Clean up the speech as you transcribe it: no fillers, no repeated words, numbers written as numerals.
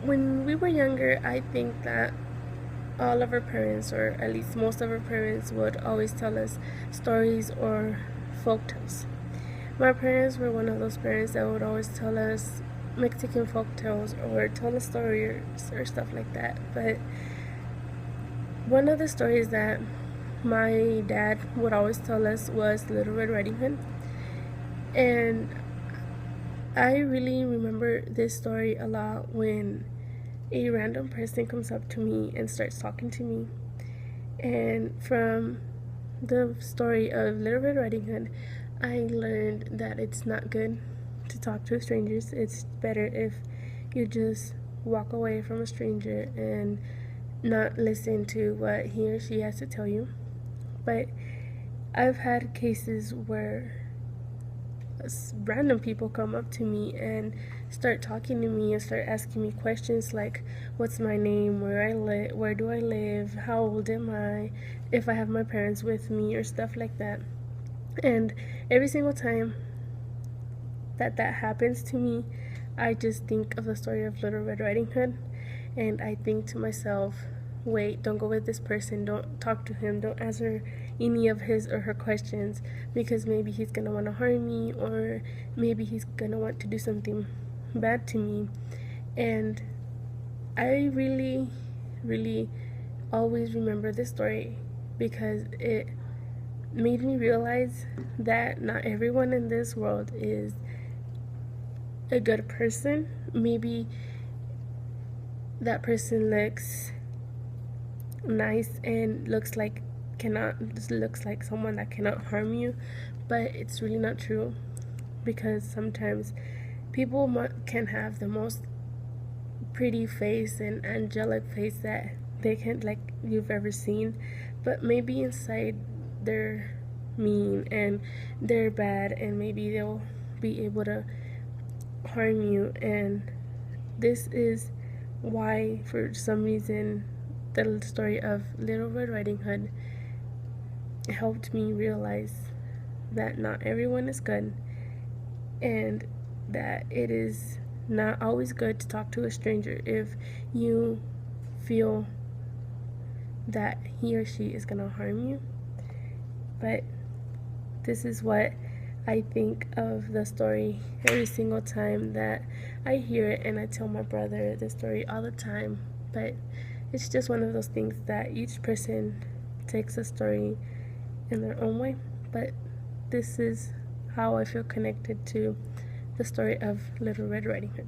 When we were younger, I think that all of our parents, or at least most of our parents, would always tell us stories or folk tales. My parents were one of those parents that would always tell us Mexican folk tales or tell us stories or stuff like that. But one of the stories that my dad would always tell us was Little Red Riding Hood. And I really remember this story a lot when a random person comes up to me and starts talking to me. And from the story of Little Red Riding Hood, I learned that it's not good to talk to strangers. It's better if you just walk away from a stranger and not listen to what he or she has to tell you. But I've had cases where random people come up to me and start talking to me and start asking me questions like what's my name, where do I live, how old am I, if I have my parents with me, or stuff like that. And every single time that happens to me, I just think of the story of Little Red Riding Hood, and I think to myself, wait, don't go with this person, don't talk to him, don't answer any of his or her questions, because maybe he's gonna want to harm me, or maybe he's gonna want to do something bad to me. And I really always remember this story because it made me realize that not everyone in this world is a good person. Maybe that person looks nice and looks like someone that cannot harm you, but it's really not true, because sometimes people can have the most pretty face and angelic face that they can like you've ever seen, but maybe inside they're mean and they're bad, and maybe they'll be able to harm you. And this is why, for some reason, the story of Little Red Riding Hood helped me realize that not everyone is good, and that it is not always good to talk to a stranger if you feel that he or she is going to harm you. But this is what I think of the story every single time that I hear it, and I tell my brother the story all the time. But it's just one of those things that each person takes a story in their own way. But this is how I feel connected to the story of Little Red Riding Hood.